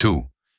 2,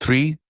3,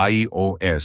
iOS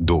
2,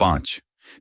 5,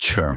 6,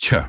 6,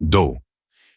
2,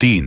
3,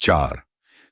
4,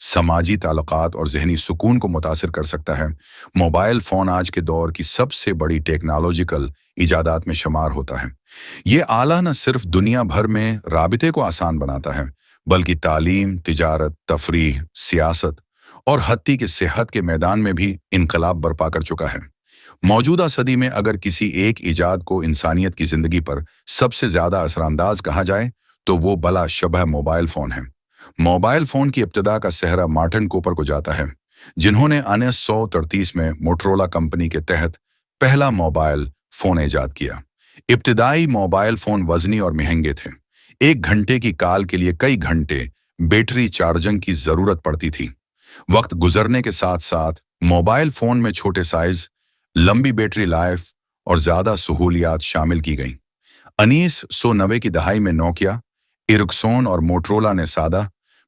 سماجی تعلقات اور ذہنی سکون کو متاثر کر سکتا ہے۔ موبائل فون آج کے دور کی سب سے بڑی ٹیکنالوجیکل ایجادات میں شمار ہوتا ہے۔ یہ آلہ نہ صرف دنیا بھر میں رابطے کو آسان بناتا ہے، بلکہ تعلیم، تجارت، تفریح، سیاست اور حتیٰ کہ صحت کے میدان میں بھی انقلاب برپا کر چکا ہے۔ موجودہ صدی میں اگر کسی ایک ایجاد کو انسانیت کی زندگی پر سب سے زیادہ اثر انداز کہا جائے تو وہ بلا شبہ موبائل فون ہے۔ موبائل فون کی ابتدا کا سہرا مارٹن کوپر کو جاتا ہے، جنہوں نے 1933 میں موٹرولا کمپنی کے تحت پہلا موبائل فون ایجاد کیا۔ ابتدائی موبائل فون وزنی اور مہنگے تھے۔ 1 گھنٹے کی کال کے لیے کئی گھنٹے بیٹری چارجنگ کی ضرورت پڑتی تھی۔ وقت گزرنے کے ساتھ ساتھ موبائل فون میں چھوٹے سائز، لمبی بیٹری لائف اور زیادہ سہولیات شامل کی گئیں۔ 1990 کی دہائی میں نوکیا، ایرکسون اور موٹرولا نے سادہ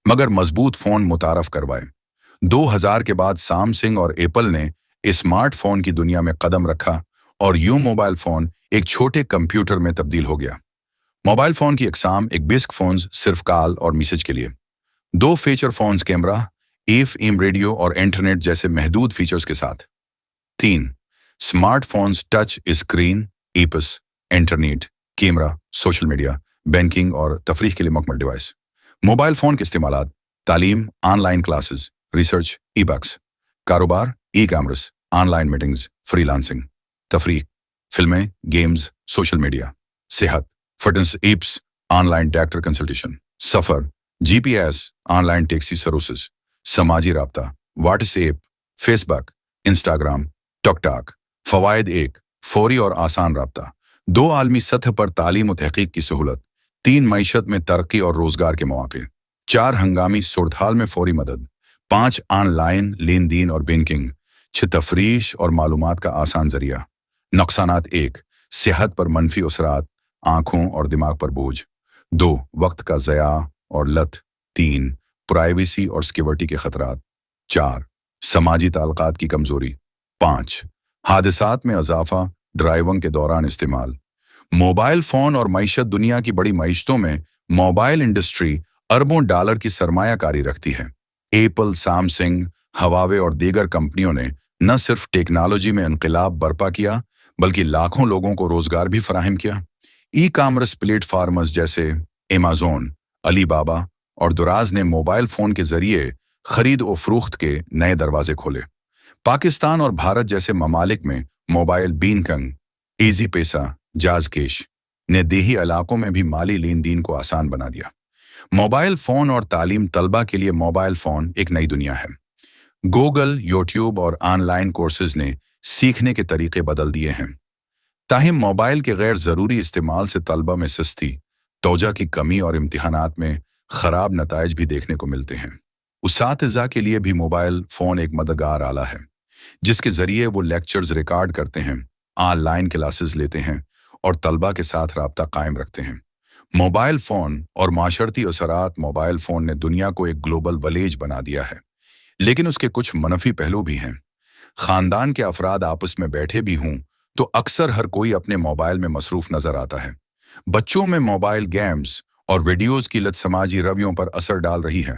مگر مضبوط فون متعارف کروائے۔ 2000 کے بعد سامسنگ اور ایپل نے اسمارٹ فون کی دنیا میں قدم رکھا اور یوں موبائل فون ایک چھوٹے کمپیوٹر میں تبدیل ہو گیا۔ موبائل فون کی اقسام: ایک بیسک فونز صرف کال اور میسج کے لیے، 2 feature phones camera, F M radio اور انٹرنیٹ جیسے محدود فیچرز کے ساتھ، 3 smart phones touch screen, apps, internet, camera, social media, banking اور تفریح کے لیے مکمل ڈیوائس۔ موبائل فون کے استعمالات: تعلیم، online classes, research, e books, کاروبار، e commerce, online meetings, freelancing, تفریح، فلمیں، گیمز، سوشل میڈیا، صحت، fitness apps, online doctor consultation, سفر، G P S, online taxi services, سماجی رابطہ، WhatsApp, Facebook, Instagram, TikTok. فوائد: 1 فوری اور آسان رابطہ، 2 عالمی سطح پر تعلیم و تحقیق کی سہولت، 3 معیشت میں ترقی اور روزگار کے مواقع، 4 ہنگامی صورتحال میں فوری مدد، 5 آن لائن لین دین اور بینکنگ، 6 تفریح اور معلومات کا آسان ذریعہ۔ نقصانات: 1 صحت پر منفی اثرات، آنکھوں اور دماغ پر بوجھ، 2 وقت کا ضیاع اور لت، 3 پرائیویسی اور سیکیورٹی کے خطرات، 4 سماجی تعلقات کی کمزوری، 5 حادثات میں اضافہ ڈرائیونگ کے دوران استعمال۔ موبائل فون اور معیشت: دنیا کی بڑی معیشتوں میں موبائل انڈسٹری اربوں ڈالر کی سرمایہ کاری رکھتی ہے۔ ایپل، سامسنگ، ہواوے اور دیگر کمپنیوں نے نہ صرف ٹیکنالوجی میں انقلاب برپا کیا بلکہ لاکھوں لوگوں کو روزگار بھی فراہم کیا۔ ای کامرس پلیٹ فارمز جیسے ایمیزون، علی بابا اور دراز نے موبائل فون کے ذریعے خرید و فروخت کے نئے دروازے کھولے۔ پاکستان اور بھارت جیسے ممالک میں موبائل بینکنگ، ایزی پیسہ، جاز کیش نے دیہی علاقوں میں بھی مالی لین دین کو آسان بنا دیا۔ موبائل فون اور تعلیم: طلبہ کے لیے موبائل فون ایک نئی دنیا ہے۔ گوگل، یوٹیوب اور آن لائن کورسز نے سیکھنے کے طریقے بدل دیے ہیں۔ تاہم موبائل کے غیر ضروری استعمال سے طلبہ میں سستی، توجہ کی کمی اور امتحانات میں خراب نتائج بھی دیکھنے کو ملتے ہیں۔ اساتذہ کے لیے بھی موبائل فون ایک مددگار آلہ ہے، جس کے ذریعے وہ لیکچرز ریکارڈ کرتے ہیں، آن لائن کلاسز لیتے ہیں اور طلبہ کے ساتھ رابطہ قائم رکھتے ہیں۔ موبائل فون اور معاشرتی اثرات: موبائل فون نے دنیا کو ایک گلوبل ولیج بنا دیا ہے، لیکن اس کے کچھ منفی پہلو بھی ہیں۔ خاندان کے افراد آپس میں بیٹھے بھی ہوں تو اکثر ہر کوئی اپنے موبائل میں مصروف نظر آتا ہے۔ بچوں میں موبائل گیمز اور ویڈیوز کی لت سماجی رویوں پر اثر ڈال رہی ہے۔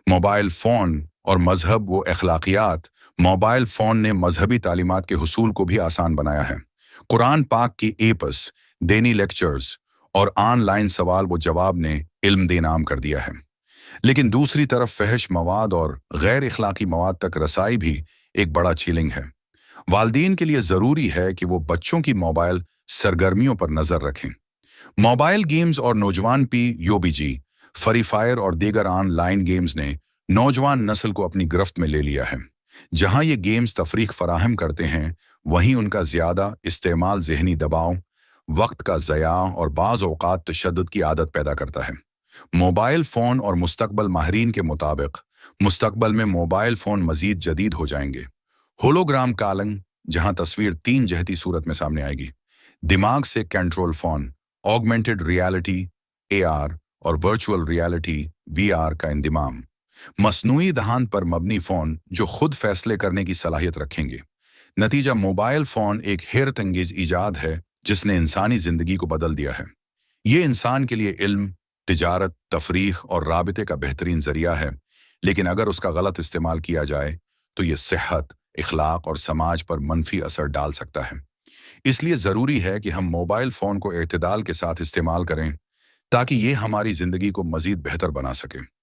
موبائل فون اور مذہب و اخلاقیات: موبائل فون نے مذہبی تعلیمات کے حصول کو بھی آسان بنایا ہے۔ قرآن پاک کی ایپس، دینی لیکچرز اور آن لائن سوال و جواب نے علم دینا عام کر دیا ہے۔ لیکن دوسری طرف فحش مواد اور غیر اخلاقی مواد تک رسائی بھی ایک بڑا چیلنج ہے۔ والدین کے لیے ضروری ہے کہ وہ بچوں کی موبائل سرگرمیوں پر نظر رکھیں۔ موبائل گیمز اور نوجوان U B G, free fire اور دیگر آن لائن گیمز نے نوجوان نسل کو اپنی گرفت میں لے لیا ہے۔ جہاں یہ گیمز تفریح فراہم کرتے ہیں، وہیں ان کا زیادہ استعمال ذہنی دباؤ، وقت کا ضیاع اور بعض اوقات تشدد کی عادت پیدا کرتا ہے۔ موبائل فون اور مستقبل: ماہرین کے مطابق مستقبل میں موبائل فون مزید جدید ہو جائیں گے۔ ہولوگرام کالنگ، جہاں تصویر 3 جہتی صورت میں سامنے آئے گی، دماغ سے control phone, augmented reality A R اور ورچوئل ریالٹی وی آر کا انضمام، مصنوعی دہان پر مبنی فون جو خود فیصلے کرنے کی صلاحیت رکھیں گے۔ نتیجہ: موبائل فون ایک حیرت انگیز ایجاد ہے جس نے انسانی زندگی کو بدل دیا ہے۔ یہ انسان کے لیے علم، تجارت، تفریح اور رابطے کا بہترین ذریعہ ہے، لیکن اگر اس کا غلط استعمال کیا جائے تو یہ صحت، اخلاق اور سماج پر منفی اثر ڈال سکتا ہے۔ اس لیے ضروری ہے کہ ہم موبائل فون کو اعتدال کے ساتھ استعمال کریں تاکہ یہ ہماری زندگی کو مزید بہتر بنا سکے۔